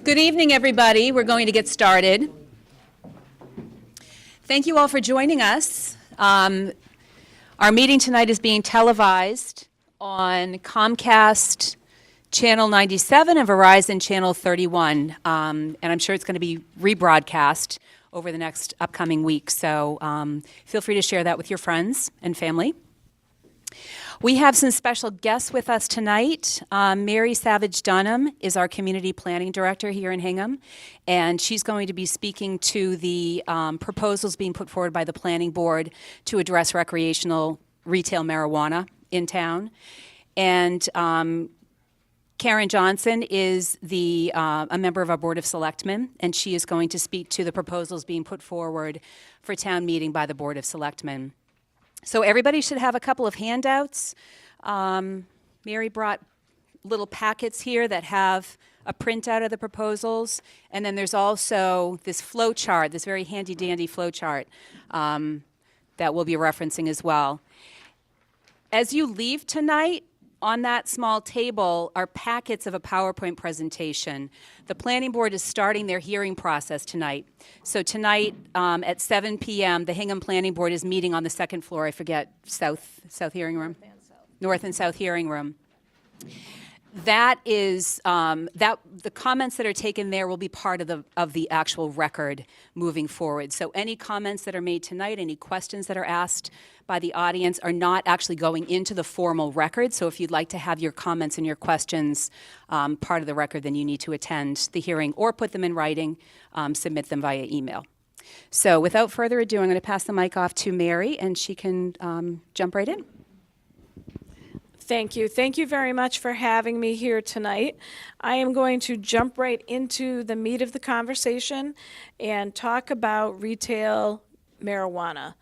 Good evening, everybody. We're going to get started. Thank you all for joining us. Our meeting tonight is being televised on Comcast Channel 97 and Verizon Channel 31. And I'm sure it's going to be rebroadcast over the next upcoming week. So feel free to share that with your friends and family. We have some special guests with us tonight. Mary Savage Dunham is our Community Planning Director here in Hingham, and she's going to be speaking to the proposals being put forward by the Planning Board to address recreational retail marijuana in town. And Karen Johnson is a member of our Board of Selectmen, and she is going to speak to the proposals being put forward for town meeting by the Board of Selectmen. So everybody should have a couple of handouts. Mary brought little packets here that have a printout of the proposals, and then there's also this flow chart, this very handy-dandy flow chart that we'll be referencing as well. As you leave tonight, on that small table are packets of a PowerPoint presentation. The Planning Board is starting their hearing process tonight. So tonight at 7 p.m., the Hingham Planning Board is meeting on the second floor. I forget, South Hearing Room? North and South Hearing Room. That is, the comments that are taken there will be part of the actual record moving forward. So any comments that are made tonight, any questions that are asked by the audience are not actually going into the formal record. So if you'd like to have your comments and your questions part of the record, then you need to attend the hearing or put them in writing, submit them via email. So without further ado, I'm going to pass the mic off to Mary, and she can jump right in. Thank you. Thank you very much for having me here tonight. I am going to jump right into the meat of the conversation and talk about retail marijuana.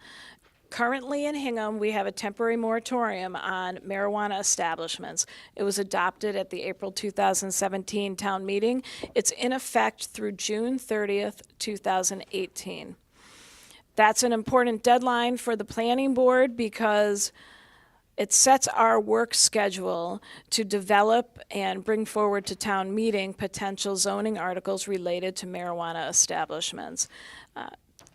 Currently in Hingham, we have a temporary moratorium on marijuana establishments. It was adopted at the April 2017 town meeting. It's in effect through June 30th, 2018. That's an important deadline for the Planning Board because it sets our work schedule to develop and bring forward to town meeting potential zoning articles related to marijuana establishments.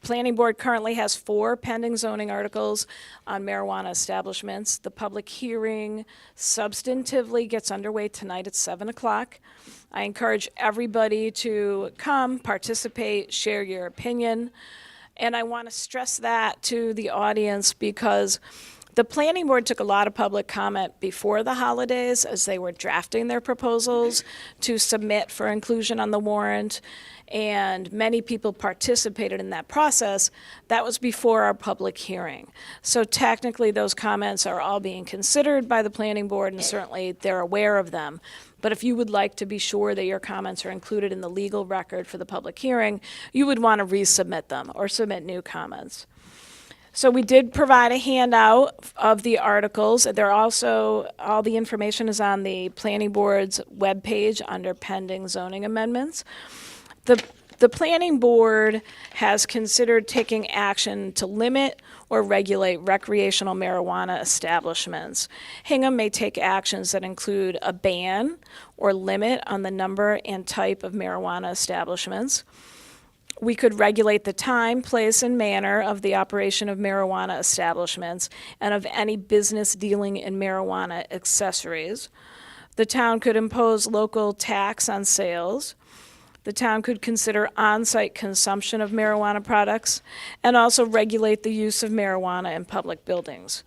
Planning Board currently has 4 pending zoning articles on marijuana establishments. The public hearing substantively gets underway tonight at 7 o'clock. I encourage everybody to come, participate, share your opinion. And I want to stress that to the audience because the Planning Board took a lot of public comment before the holidays as they were drafting their proposals to submit for inclusion on the warrant, and many people participated in that process. That was before our public hearing. So technically those comments are all being considered by the Planning Board, and certainly they're aware of them. But if you would like to be sure that your comments are included in the legal record for the public hearing, you would want to resubmit them or submit new comments. So we did provide a handout of the articles. They're also, all the information is on the Planning Board's webpage under pending zoning amendments. The Planning Board has considered taking action to limit or regulate recreational marijuana establishments. Hingham may take actions that include a ban or limit on the number and type of marijuana establishments. We could regulate the time, place, and manner of the operation of marijuana establishments and of any business dealing in marijuana accessories. The town could impose local tax on sales. The town could consider on-site consumption of marijuana products and also regulate the use of marijuana in public buildings.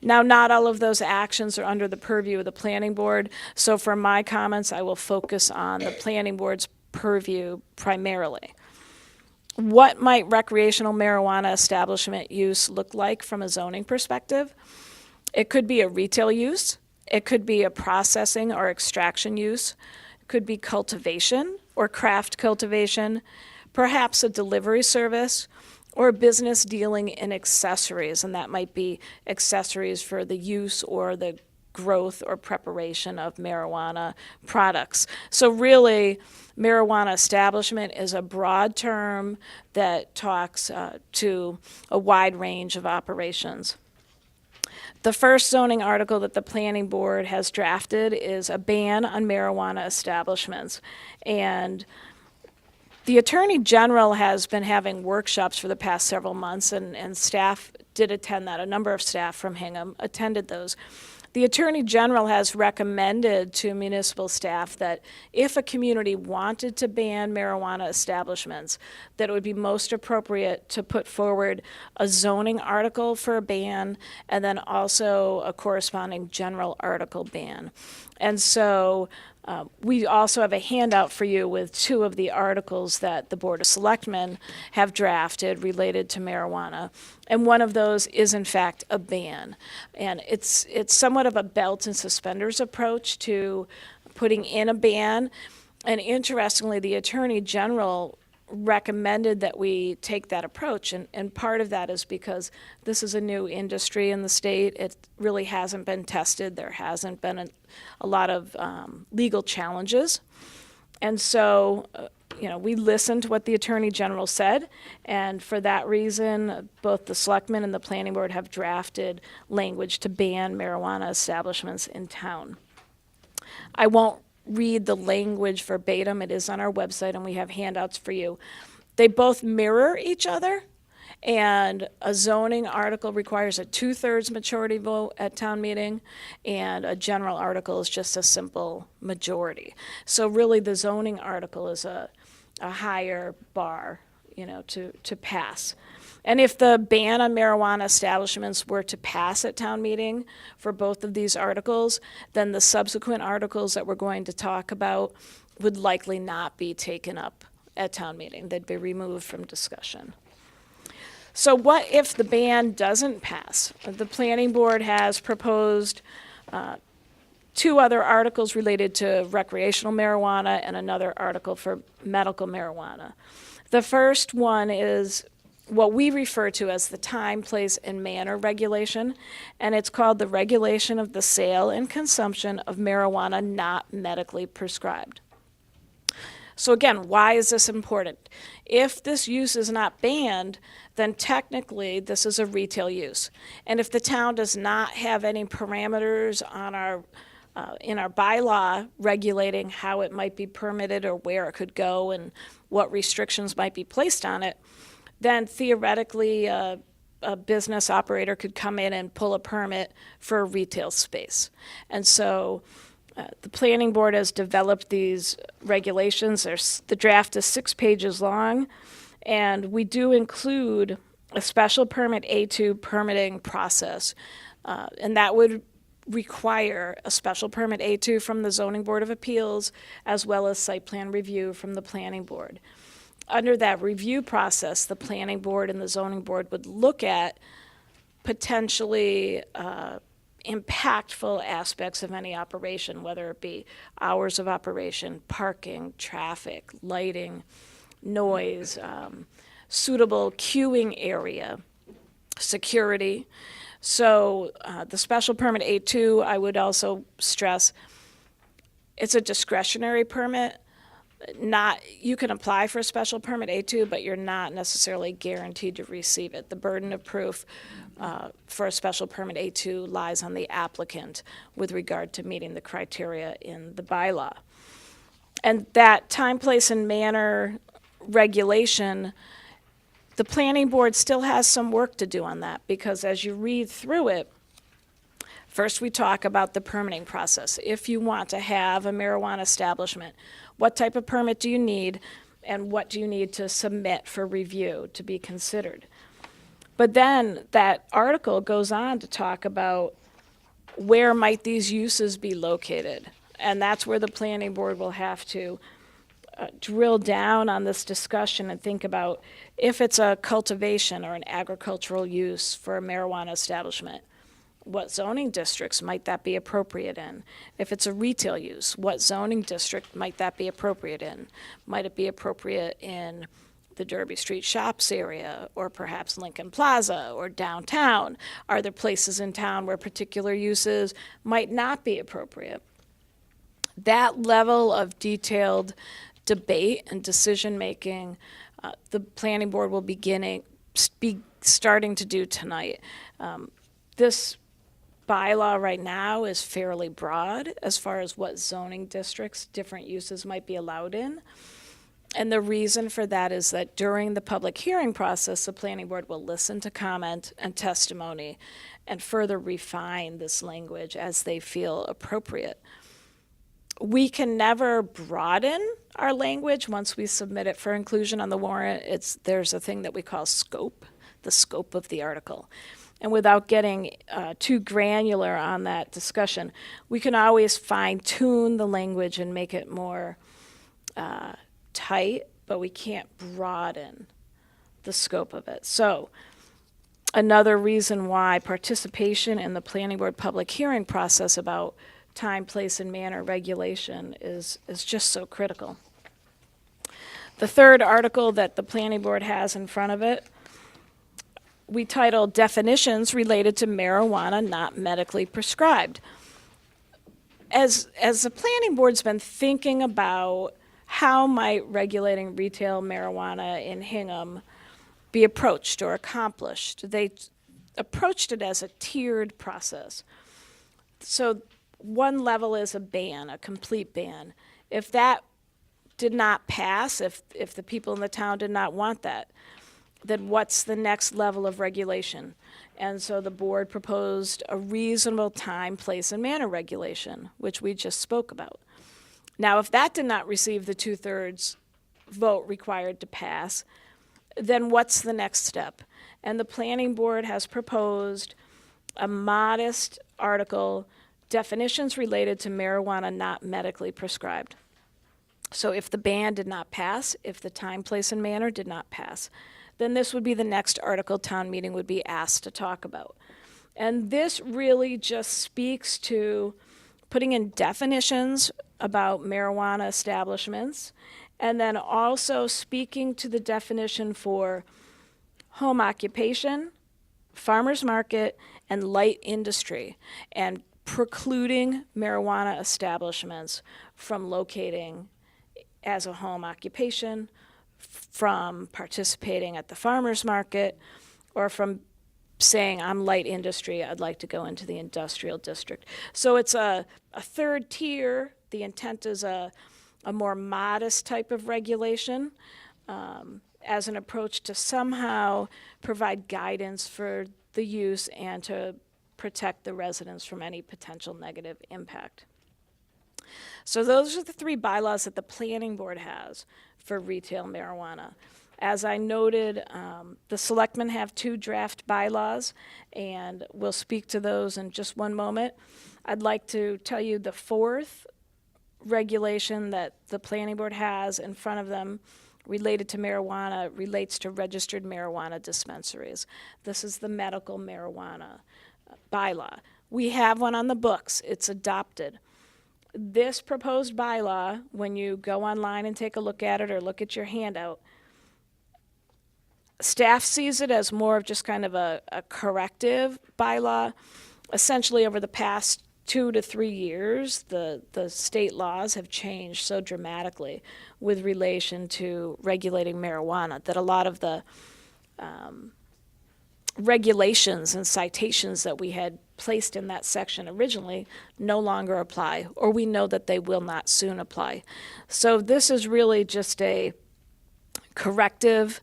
Now, not all of those actions are under the purview of the Planning Board, so for my comments, I will focus on the Planning Board's purview primarily. What might recreational marijuana establishment use look like from a zoning perspective? It could be a retail use. It could be a processing or extraction use. It could be cultivation or craft cultivation, perhaps a delivery service, or business dealing in accessories, and that might be accessories for the use or the growth or preparation of marijuana products. So really, marijuana establishment is a broad term that talks to a wide range of operations. The first zoning article that the Planning Board has drafted is a ban on marijuana establishments. And The Attorney General has been having workshops for the past several months, and staff did attend that. A number of staff from Hingham attended those. The Attorney General has recommended to municipal staff that if a community wanted to ban marijuana establishments, that it would be most appropriate to put forward a zoning article for a ban and then also a corresponding general article ban. And so we also have a handout for you with 2 of the articles that the Board of Selectmen have drafted related to marijuana. And one of those is, in fact, a ban. And it's somewhat of a belt and suspenders approach to putting in a ban. And interestingly, the Attorney General recommended that we take that approach. And part of that is because this is a new industry in the state. It really hasn't been tested. There hasn't been a lot of legal challenges. And so, we listened to what the Attorney General said. And for that reason, both the Selectmen and the Planning Board have drafted language to ban marijuana establishments in town. I won't read the language verbatim. It is on our website, and we have handouts for you. They both mirror each other, and a zoning article requires a 2/3 majority vote at town meeting, and a general article is just a simple majority. So really, the zoning article is a higher bar, to pass. And if the ban on marijuana establishments were to pass at town meeting for both of these articles, then the subsequent articles that we're going to talk about would likely not be taken up at town meeting. They'd be removed from discussion. So what if the ban doesn't pass? The Planning Board has proposed 2 other articles related to recreational marijuana and another article for medical marijuana. The first one is what we refer to as the time, place, and manner regulation, and it's called the regulation of the sale and consumption of marijuana not medically prescribed. So again, why is this important? If this use is not banned, then technically this is a retail use. And if the town does not have any parameters on in our bylaw regulating how it might be permitted or where it could go and what restrictions might be placed on it, then theoretically a business operator could come in and pull a permit for a retail space. And so the Planning Board has developed these regulations. The draft is 6 pages long, and we do include a special permit A2 permitting process, and that would require a special permit A2 from the Zoning Board of Appeals as well as site plan review from the Planning Board. Under that review process, the Planning Board and the Zoning Board would look at potentially impactful aspects of any operation, whether it be hours of operation, parking, traffic, lighting, noise, suitable queuing area, security. So the special permit A2, I would also stress, it's a discretionary permit. You can apply for a special permit A2, but you're not necessarily guaranteed to receive it. The burden of proof for a special permit A2 lies on the applicant with regard to meeting the criteria in the bylaw. And that time, place, and manner regulation, the Planning Board still has some work to do on that, because as you read through it, first we talk about the permitting process. If you want to have a marijuana establishment, what type of permit do you need, and what do you need to submit for review to be considered? But then that article goes on to talk about where might these uses be located, and that's where the Planning Board will have to drill down on this discussion and think about if it's a cultivation or an agricultural use for a marijuana establishment, what zoning districts might that be appropriate in? If it's a retail use, what zoning district might that be appropriate in? Might it be appropriate in the Derby Street Shops area, or perhaps Lincoln Plaza or downtown? Are there places in town where particular uses might not be appropriate? That level of detailed debate and decision-making, the Planning Board will be starting to do tonight. This bylaw right now is fairly broad as far as what zoning districts different uses might be allowed in. And the reason for that is that during the public hearing process, the planning board will listen to comment and testimony and further refine this language as they feel appropriate. We can never broaden our language once we submit it for inclusion on the warrant. There's a thing that we call scope, the scope of the article. And without getting too granular on that discussion, we can always fine-tune the language and make it more tight, but we can't broaden the scope of it. So another reason why participation in the planning board public hearing process about time, place, and manner regulation is just so critical. The third article that the planning board has in front of it, we titled Definitions Related to Marijuana Not Medically Prescribed. As the planning board's been thinking about how might regulating retail marijuana in Hingham be approached or accomplished, they approached it as a tiered process. So one level is a ban, a complete ban. If that did not pass, if the people in the town did not want that, then what's the next level of regulation? And so the board proposed a reasonable time, place, and manner regulation, which we just spoke about. Now, if that did not receive the 2/3 vote required to pass, then what's the next step? And the planning board has proposed a modest article, definitions related to marijuana not medically prescribed. So if the ban did not pass, if the time, place, and manner did not pass, then this would be the next article town meeting would be asked to talk about. And this really just speaks to putting in definitions about marijuana establishments, and then also speaking to the definition for home occupation, farmers market, and light industry, and precluding marijuana establishments from locating as a home occupation, from participating at the farmers market, or from saying, I'm light industry, I'd like to go into the industrial district. So it's a third tier. The intent is a more modest type of regulation as an approach to somehow provide guidance for the use and to protect the residents from any potential negative impact. So those are the 3 bylaws that the planning board has for retail marijuana. As I noted, the selectmen have 2 draft bylaws, and we'll speak to those in just one moment. I'd like to tell you the 4th regulation that the planning board has in front of them related to marijuana relates to registered marijuana dispensaries. This is the medical marijuana bylaw. We have one on the books. It's adopted. This proposed bylaw, when you go online and take a look at it or look at your handout, staff sees it as more of just kind of a corrective bylaw. Essentially, over the past 2 to 3 years, the state laws have changed so dramatically with relation to regulating marijuana that a lot of the regulations and citations that we had placed in that section originally no longer apply, or we know that they will not soon apply. So this is really just a corrective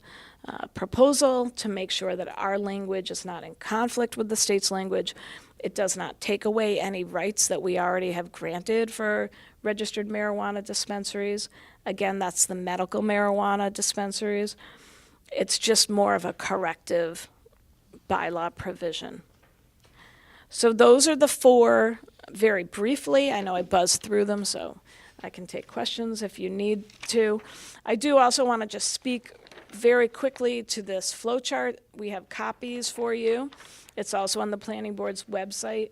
proposal to make sure that our language is not in conflict with the state's language. It does not take away any rights that we already have granted for registered marijuana dispensaries. Again, that's the medical marijuana dispensaries. It's just more of a corrective bylaw provision. So those are the 4, very briefly. I know I buzzed through them, so I can take questions if you need to. I do also want to just speak very quickly to this flow chart. We have copies for you. It's also on the planning board's website.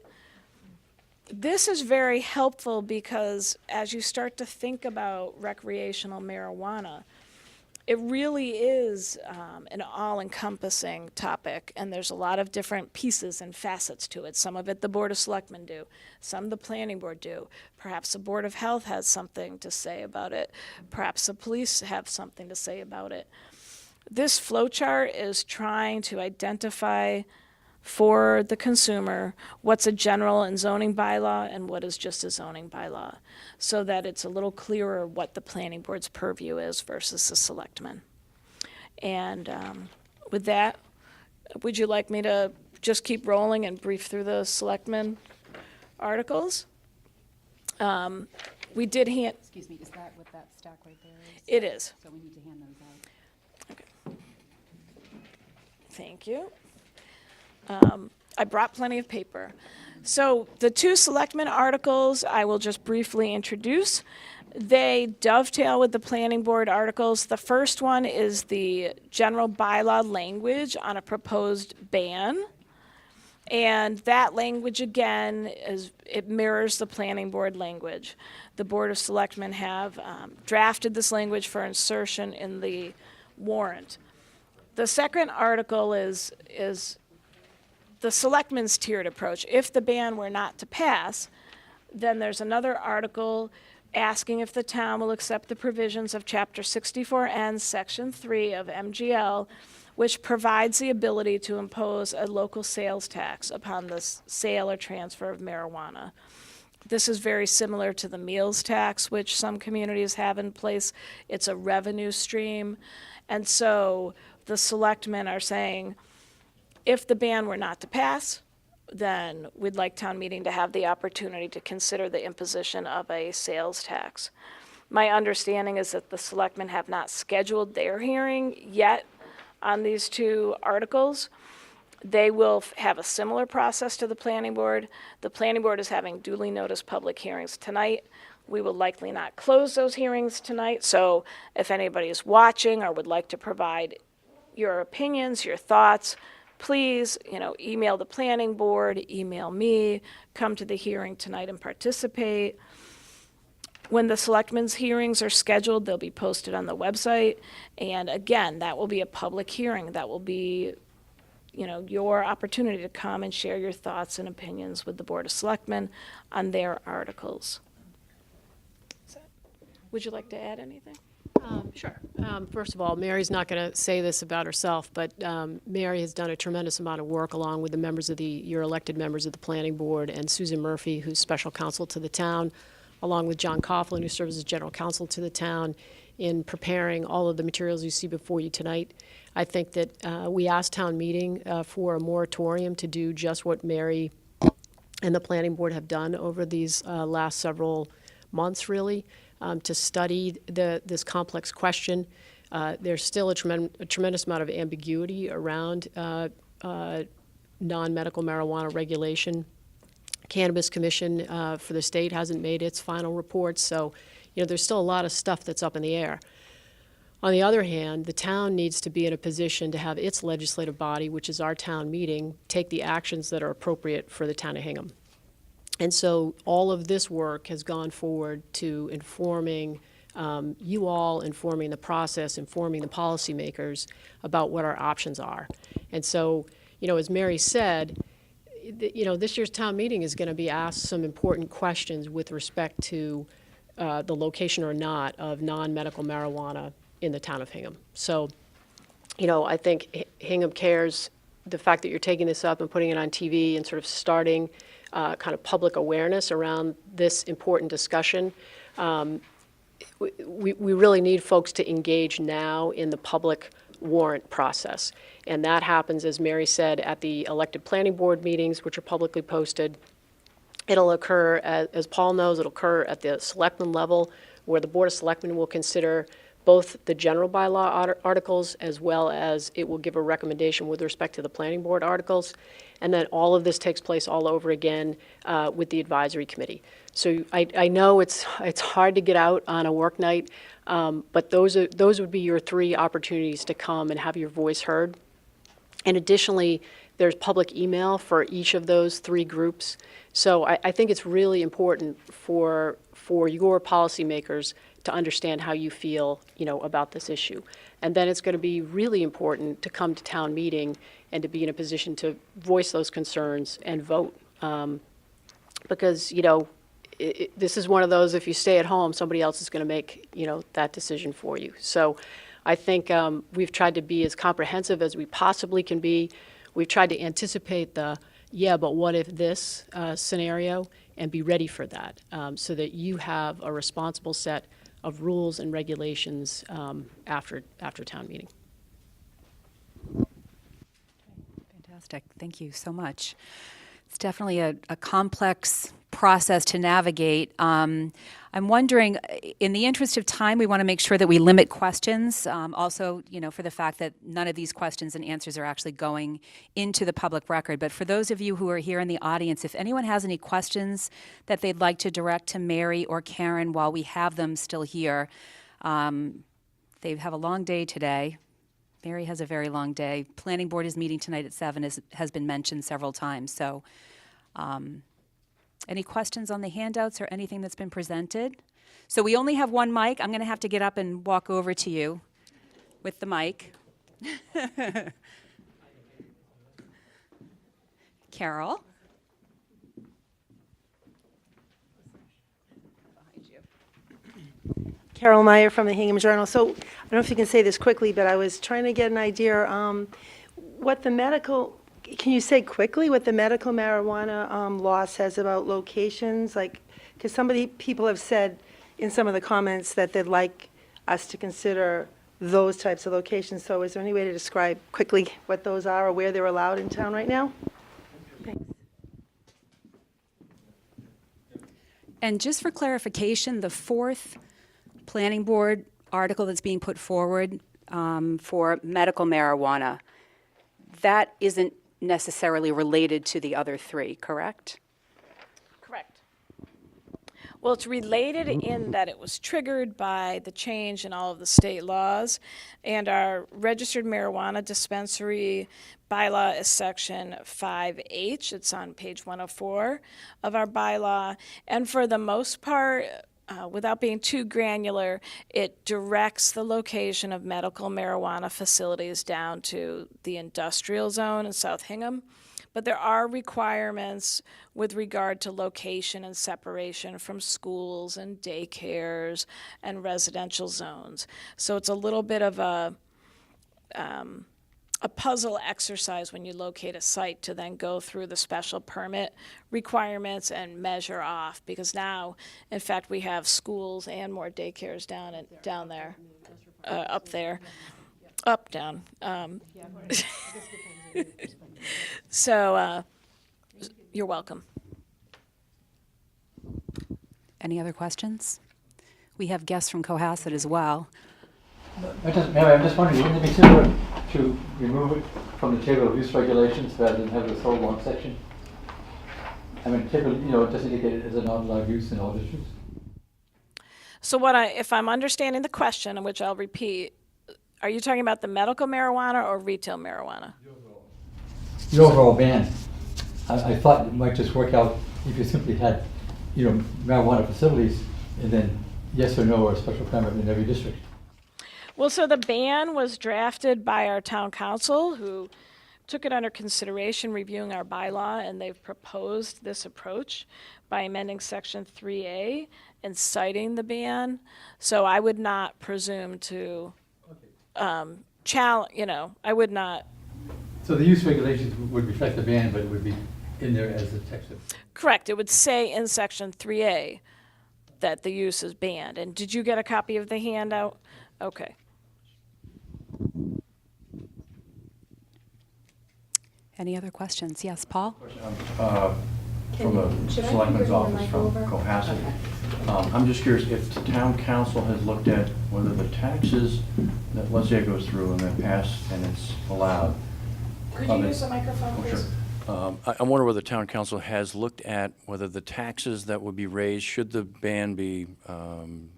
This is very helpful because as you start to think about recreational marijuana, it really is an all-encompassing topic, and there's a lot of different pieces and facets to it. Some of it the Board of Selectmen do, some the Planning Board do. Perhaps the Board of Health has something to say about it. Perhaps the police have something to say about it. This flowchart is trying to identify for the consumer, what's a general and zoning bylaw and what is just a zoning bylaw, so that it's a little clearer what the planning board's purview is versus the selectmen. And with that, would you like me to just keep rolling and brief through the selectmen articles? We did hand, Excuse me, is that what that stack right there is? it is. So we need to hand those out. Okay. Thank you. I brought plenty of paper. So the two selectmen articles I will just briefly introduce. They dovetail with the planning board articles. The first one is the general bylaw language on a proposed ban. And that language, again, it mirrors the planning board language. The Board of Selectmen have drafted this language for insertion in the warrant. The second article is the selectmen's tiered approach. If the ban were not to pass, then there's another article asking if the town will accept the provisions of Chapter 64N, Section 3 of MGL, which provides the ability to impose a local sales tax upon the sale or transfer of marijuana. This is very similar to the meals tax, which some communities have in place. It's a revenue stream. And so the selectmen are saying, if the ban were not to pass, then we'd like town meeting to have the opportunity to consider the imposition of a sales tax. My understanding is that the selectmen have not scheduled their hearing yet on these two articles. They will have a similar process to the planning board. The planning board is having duly noticed public hearings tonight. We will likely not close those hearings tonight, so if anybody is watching or would like to provide your opinions, your thoughts, please, email the planning board, email me, come to the hearing tonight and participate. When the selectmen's hearings are scheduled, they'll be posted on the website. And again, that will be a public hearing. That will be, your opportunity to come and share your thoughts and opinions with the Board of Selectmen on their articles. Would you like to add anything? Sure. First of all, Mary's not going to say this about herself, but Mary has done a tremendous amount of work along with the members of your elected members of the planning board, and Susan Murphy, who's special counsel to the town, along with John Coughlin, who serves as general counsel to the town, in preparing all of the materials you see before you tonight. I think that we asked town meeting for a moratorium to do just what Mary and the planning board have done over these last several months, really. To study this complex question. There's still a tremendous amount of ambiguity around non-medical marijuana regulation. Cannabis Commission for the state hasn't made its final report, so there's still a lot of stuff that's up in the air. On the other hand, the town needs to be in a position to have its legislative body, which is our town meeting, take the actions that are appropriate for the town of Hingham. And so all of this work has gone forward to informing you all, informing the process, informing the policymakers about what our options are. And so, as Mary said, this year's town meeting is going to be asked some important questions with respect to the location or not of non-medical marijuana in the town of Hingham. So, I think Hingham CARES, the fact that you're taking this up and putting it on TV and sort of starting kind of public awareness around this important discussion. We really need folks to engage now in the public warrant process. And that happens, as Mary said, at the elected planning board meetings, which are publicly posted. It'll occur, as Paul knows, it'll occur at the selectmen level, where the Board of Selectmen will consider both the general bylaw articles as well as it will give a recommendation with respect to the planning board articles. And then all of this takes place all over again with the advisory committee. So I know it's hard to get out on a work night, but those would be your three opportunities to come and have your voice heard. And additionally, there's public email for each of those three groups. So I think it's really important for your policymakers to understand how you feel, about this issue. And then it's going to be really important to come to town meeting and to be in a position to voice those concerns and vote. Because, this is one of those, if you stay at home, somebody else is going to make, that decision for you. So I think we've tried to be as comprehensive as we possibly can be. we've tried to anticipate the, yeah, but what if this scenario, and be ready for that, so that you have a responsible set of rules and regulations after town meeting. Fantastic. Thank you so much. It's definitely a complex process to navigate. I'm wondering, in the interest of time, we want to make sure that we limit questions. Also, for the fact that none of these questions and answers are actually going into the public record. But for those of you who are here in the audience, if anyone has any questions that they'd like to direct to Mary or Karen while we have them still here, they have a long day today. Mary has a very long day. Planning Board is meeting tonight at 7, has been mentioned several times. So any questions on the handouts or anything that's been presented? So we only have one mic. I'm going to have to get up and walk over to you with the mic. Carol? Behind you. Carol Meyer from the Hingham Journal. So I don't know if you can say this quickly, but I was trying to get an idea can you say quickly what the medical marijuana law says about locations? Like, because people have said in some of the comments that they'd like us to consider those types of locations. So is there any way to describe quickly what those are or where they're allowed in town right now? Thanks. And just for clarification, the 4th Planning Board article that's being put forward for medical marijuana, that isn't necessarily related to the other 3, correct? Correct. Well, it's related in that it was triggered by the change in all of the state laws, and our registered marijuana dispensary bylaw is section 5H. It's on page 104 of our bylaw, and for the most part, without being too granular, it directs the location of medical marijuana facilities down to the industrial zone in South Hingham. But there are requirements with regard to location and separation from schools and daycares and residential zones. So it's a little bit of a puzzle exercise when you locate a site to then go through the special permit requirements and measure off, because now, in fact, we have schools and more daycares down there, up there, up, down. So you're welcome. Any other questions? We have guests from Cohasset as well. Mary, I'm just wondering, wouldn't it be simpler to remove it from the table of use regulations rather than have this whole long section? I mean, table, just indicate it as a non-allowed use in all districts. So if I'm understanding the question, which I'll repeat, are you talking about the medical marijuana or retail marijuana? The overall ban. I thought it might just work out if you simply had, marijuana facilities and then yes or no or a special permit in every district. Well, so the ban was drafted by our town council, who took it under consideration reviewing our bylaw, and they've proposed this approach by amending section 3A and citing the ban. So I would not presume to challenge, I would not. So the use regulations would reflect the ban, but it would be in there as the text of. Correct. It would say in section 3A that the use is banned. And did you get a copy of the handout? Okay. Any other questions? Yes, Paul? From the Selectman's Office from Cohasset. I'm just curious if the town council has looked at whether the taxes that, let's say it goes through and they're passed and it's allowed. Could you use the microphone, please? Sure. I wonder whether the town council has looked at whether the taxes that would be raised, should the ban be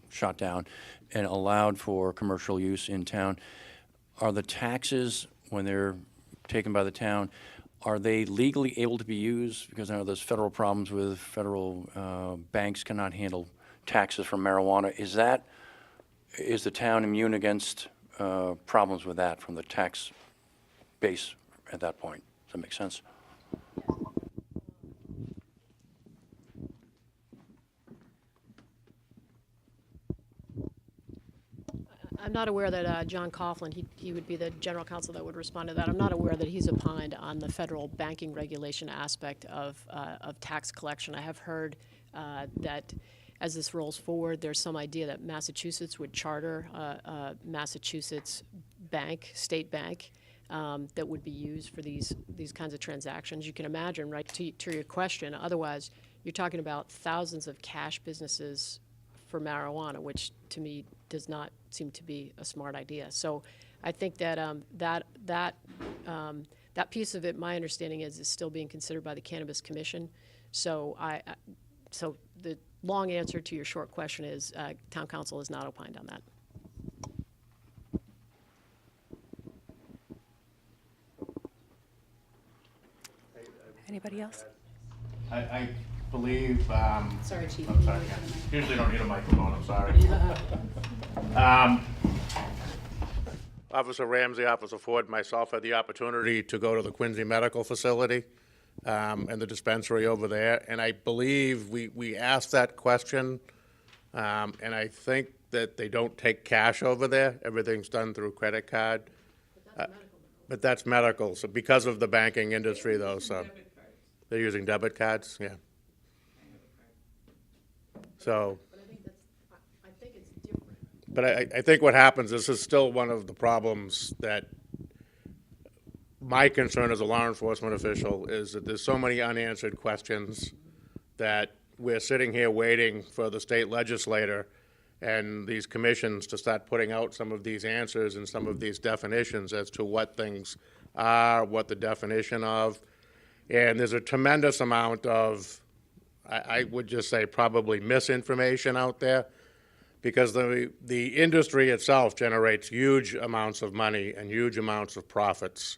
shot down and allowed for commercial use in town, are the taxes, when they're taken by the town, are they legally able to be used? Because I know there's federal problems with federal banks cannot handle taxes from marijuana. Is the town immune against problems with that from the tax base at that point? Does that make sense? I'm not aware that John Coughlin, he would be the general counsel that would respond to that. I'm not aware that he's opined on the federal banking regulation aspect of tax collection. I have heard that as this rolls forward, there's some idea that Massachusetts would charter a Massachusetts bank, state bank, that would be used for these kinds of transactions. You can imagine, right, to your question, otherwise you're talking about thousands of cash businesses for marijuana, which to me does not seem to be a smart idea. So I think that that piece of it, my understanding is still being considered by the Cannabis Commission. So so the long answer to your short question is Town Council is not opined on that. Anybody else? I believe, Sorry, Chief. I'm sorry, yeah. Usually don't need a microphone, I'm sorry. Officer Ramsey, Officer Ford, myself had the opportunity to go to the Quincy Medical Facility and the dispensary over there, and I believe we asked that question, and I think that they don't take cash over there. Everything's done through credit card. But that's medical, so because of the banking industry, though, so. They're using debit cards, yeah. So. I think it's different. But I think what happens, this is still one of the problems that my concern as a law enforcement official is that there's so many unanswered questions that we're sitting here waiting for the state legislator and these commissions to start putting out some of these answers and some of these definitions as to what things are, what the definition of. And there's a tremendous amount of, I would just say, probably misinformation out there, because the industry itself generates huge amounts of money and huge amounts of profits.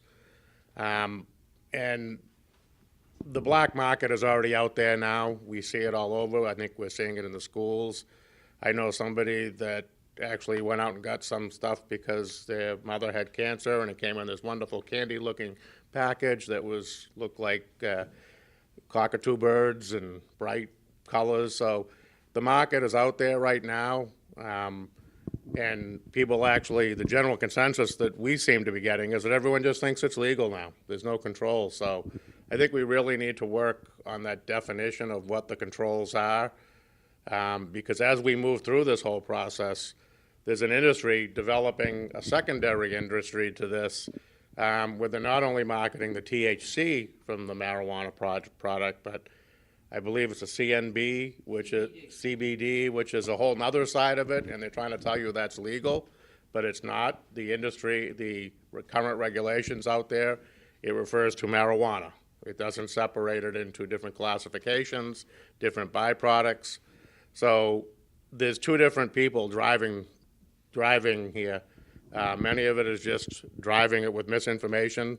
And the black market is already out there now. We see it all over. I think we're seeing it in the schools. I know somebody that actually went out and got some stuff because their mother had cancer, and it came in this wonderful candy-looking package that looked like cockatoo birds and bright colors. So the market is out there right now, and people actually, the general consensus that we seem to be getting is that everyone just thinks it's legal now. There's no control. So I think we really need to work on that definition of what the controls are, because as we move through this whole process, there's an industry developing a secondary industry to this, where they're not only marketing the THC from the marijuana product, but I believe it's a CNB, which is CBD, which is a whole other side of it, and they're trying to tell you that's legal, but it's not. The industry, the current regulations out there, it refers to marijuana. It doesn't separate it into different classifications, different byproducts. So there's two different people driving here. Many of it is just driving it with misinformation.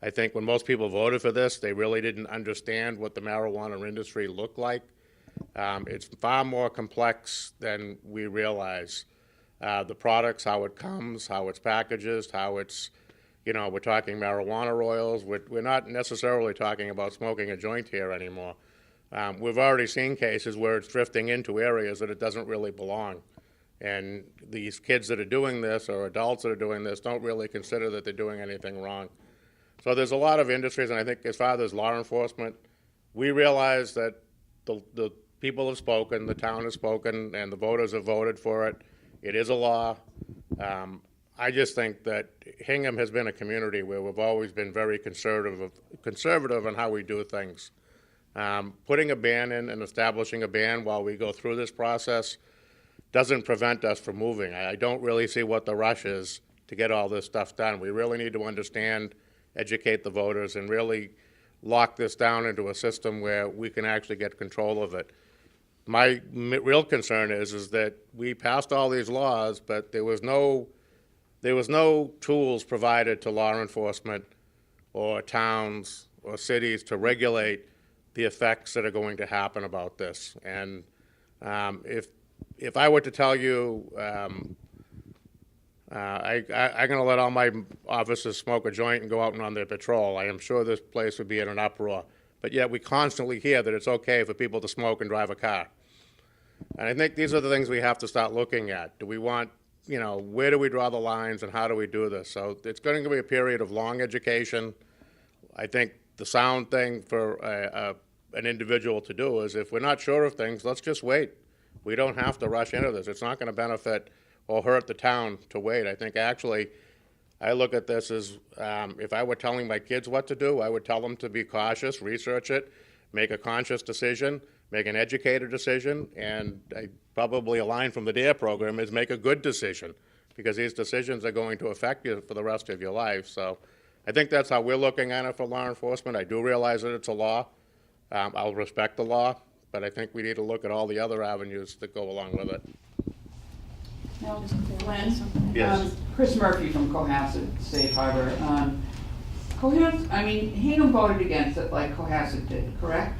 I think when most people voted for this, they really didn't understand what the marijuana industry looked like. It's far more complex than we realize. The products, how it comes, how it's packaged, how it's, we're talking marijuana oils. We're not necessarily talking about smoking a joint here anymore. We've already seen cases where it's drifting into areas that it doesn't really belong. And these kids that are doing this, or adults that are doing this, don't really consider that they're doing anything wrong. So there's a lot of industries, and I think as far as law enforcement, we realize that the people have spoken, the town has spoken, and the voters have voted for it. It is a law. I just think that Hingham has been a community where we've always been very conservative on how we do things. Putting a ban in and establishing a ban while we go through this process doesn't prevent us from moving. I don't really see what the rush is to get all this stuff done. We really need to understand, educate the voters, and really lock this down into a system where we can actually get control of it. My real concern is that we passed all these laws, but there was no tools provided to law enforcement or towns or cities to regulate the effects that are going to happen about this. And if I were to tell you, I'm going to let all my officers smoke a joint and go out and on their patrol, I am sure this place would be in an uproar. But yet we constantly hear that it's okay for people to smoke and drive a car. And I think these are the things we have to start looking at. Do we want you know, where do we draw the lines and how do we do this? So it's going to be a period of long education. I think the sound thing for an individual to do is if we're not sure of things, let's just wait. We don't have to rush into this. It's not going to benefit or hurt the town to wait. I think actually, I look at this as if I were telling my kids what to do, I would tell them to be cautious, research it, make a conscious decision, make an educated decision, and probably a line from the DARE program is make a good decision, because these decisions are going to affect you for the rest of your life. So I think that's how we're looking at it for law enforcement. I do realize that it's a law. I'll respect the law, but I think we need to look at all the other avenues that go along with it. Now, Glenn? Yes. Chris Murphy from Cohasset Safe Harbor. Hingham voted against it like Cohasset did, correct?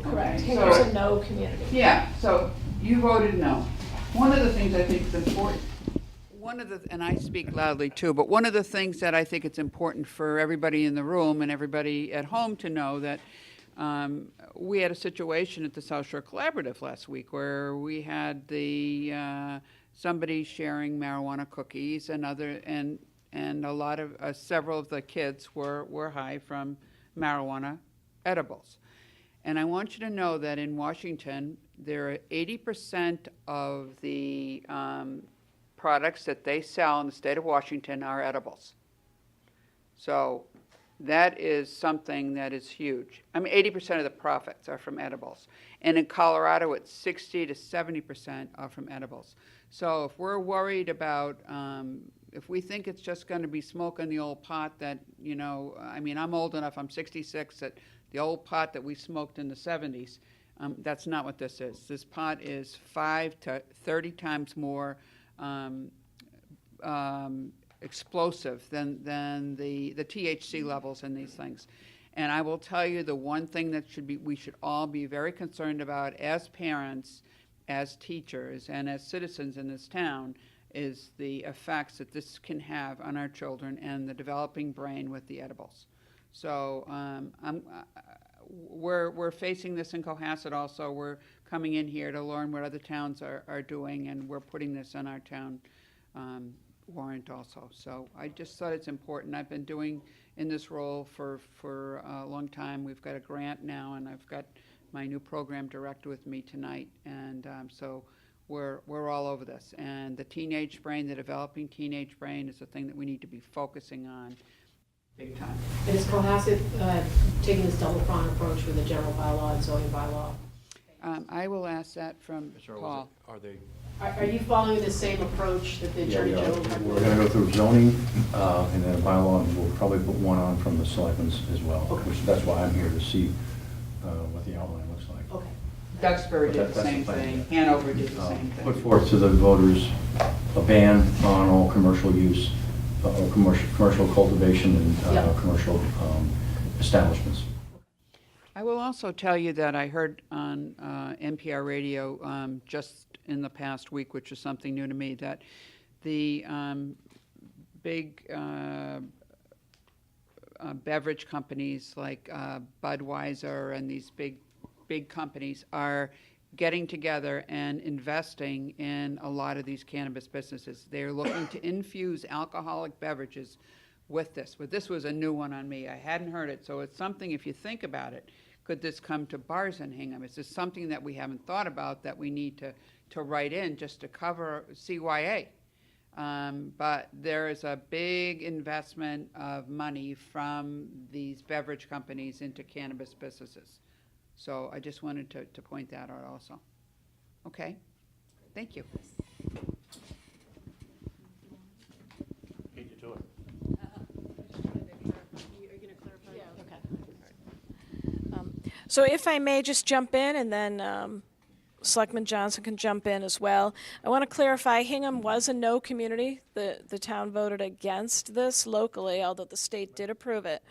Correct. Okay, Hingham's so- a no community. Yeah, so you voted no. One of the things I think is important, and I speak loudly too, but one of the things that I think it's important for everybody in the room and everybody at home to know that we had a situation at the South Shore Collaborative last week where we had somebody sharing marijuana cookies and a lot of several of the kids were high from marijuana edibles. And I want you to know that in Washington, there are 80% of the products that they sell in the state of Washington are edibles. So that is something that is huge. 80% of the profits are from edibles. And in Colorado, it's 60 to 70% are from edibles. So if we're worried about, if we think it's just going to be smoking the old pot that, I'm old enough, I'm 66, that the old pot that we smoked in the 70s, that's not what this is. This pot is 5 to 30 times more explosive than the THC levels in these things. And I will tell you the one thing that we should all be very concerned about as parents, as teachers, and as citizens in this town is the effects that this can have on our children and the developing brain with the edibles. So we're facing this in Cohasset also. We're coming in here to learn what other towns are doing, and we're putting this on our town warrant also. So I just thought it's important. I've been doing in this role for a long time. We've got a grant now, and I've got my new program director with me tonight, and so we're all over this. And the teenage brain, the developing teenage brain, is the thing that we need to be focusing on big time. And is Cohasset taking this double-pronged approach with the general bylaw and zoning bylaw? I will ask that from Paul. Are they? Are you following the same approach that the Attorney General? We're going to go through zoning and then a bylaw, and we'll probably put one on from the selectmen's as well. Okay. That's why I'm here to see what the outline looks like. Okay. Duxbury did the That's same the plan. thing. Hanover did the same Put thing. forth to the voters a ban on all commercial use, commercial cultivation and Yep. commercial establishments. I will also tell you that I heard on NPR radio just in the past week, which is something new to me, that the big beverage companies like Budweiser and these big companies are getting together and investing in a lot of these cannabis businesses. They're looking to infuse alcoholic beverages with this. But this was a new one on me. I hadn't heard it. So it's something, if you think about it, could this come to bars in Hingham? Is this something that we haven't thought about that we need to write in just to cover CYA? But there is a big investment of money from these beverage companies into cannabis businesses. So I just wanted to point that out also. Okay, thank you. Beat you to it. So if I may just jump in, and then Selectman Johnson can jump in as well. I want to clarify, Hingham was a no community. The town voted against this locally, although the state did approve it.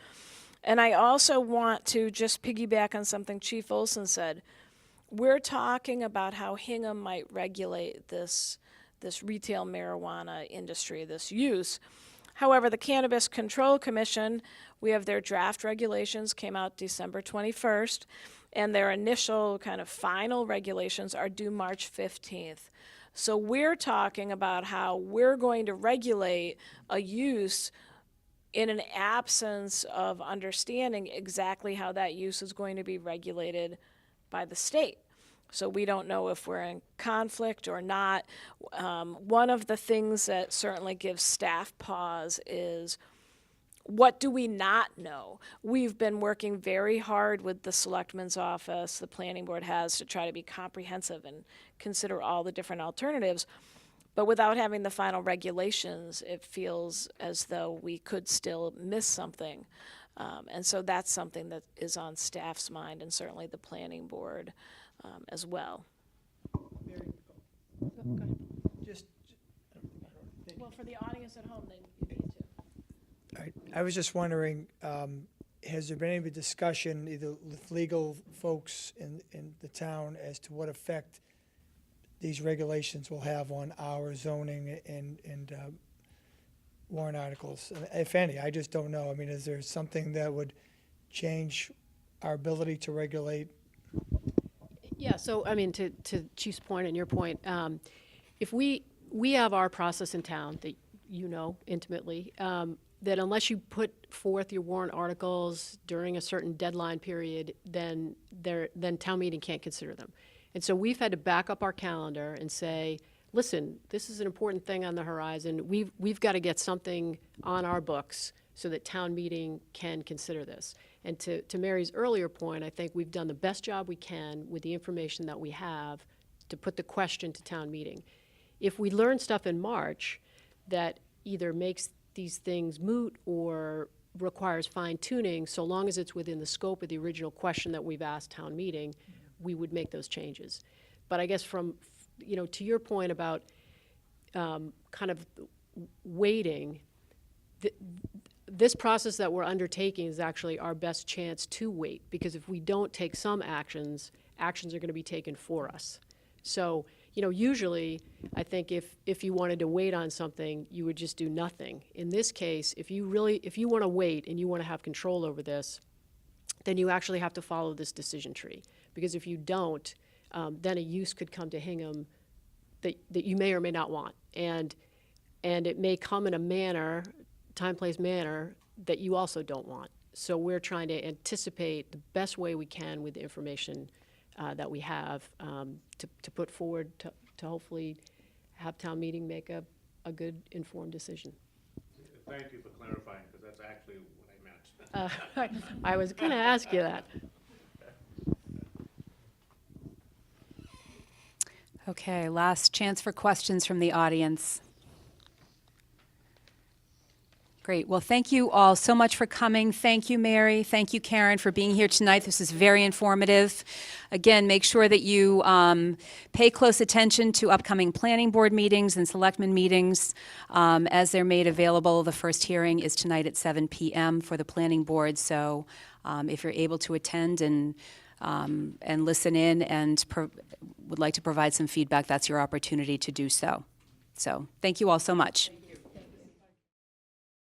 And I also want to just piggyback on something Chief Olson said. We're talking about how Hingham might regulate this retail marijuana industry, this use. However, the Cannabis Control Commission, we have their draft regulations, came out December 21st, and their initial kind of final regulations are due March 15th. So we're talking about how we're going to regulate a use in an absence of understanding exactly how that use is going to be regulated by the state. So we don't know if we're in conflict or not. One of the things that certainly gives staff pause is, what do we not know? We've been working very hard with the Selectmen's Office, the Planning Board has, to try to be comprehensive and consider all the different alternatives. But without having the final regulations, it feels as though we could still miss something. And so that's something that is on staff's mind, and certainly the Planning Board as well. Just, Well, for the audience at home, then you need to. I was just wondering, has there been any discussion, either with legal folks in the town, as to what effect these regulations will have on our zoning and warrant articles, if any? I just don't know. I mean, is there something that would change our ability to regulate? Yeah, so, I mean, to Chief's point and your point, if we have our process in town that you know intimately, that unless you put forth your warrant articles during a certain deadline period, then town meeting can't consider them. And so we've had to back up our calendar and say, listen, this is an important thing on the horizon. We've got to get something on our books so that town meeting can consider this. And to Mary's earlier point, I think we've done the best job we can with the information that we have to put the question to town meeting. If we learn stuff in March that either makes these things moot or requires fine-tuning, so long as it's within the scope of the original question that we've asked town meeting, we would make those changes. But I guess from, to your point about kind of waiting, this process that we're undertaking is actually our best chance to wait, because if we don't take some actions are going to be taken for us. So, usually, I think if you wanted to wait on something, you would just do nothing. In this case, if you want to wait and you want to have control over this, then you actually have to follow this decision tree. Because if you don't, then a use could come to Hingham that you may or may not want. And it may come in a manner, time, place, manner, that you also don't want. So we're trying to anticipate the best way we can with the information that we have to put forward to hopefully have town meeting make a good informed decision. Thank you for clarifying, because that's actually what I meant. I was going to ask you that. Okay, last chance for questions from the audience. Great. Well, thank you all so much for coming. Thank you, Mary. Thank you, Karen, for being here tonight. This is very informative. Again, make sure that you pay close attention to upcoming planning board meetings and selectmen meetings as they're made available. The first hearing is tonight at 7 p.m. for the planning board. So if you're able to attend and listen in and would like to provide some feedback, that's your opportunity to do so. So thank you all so much.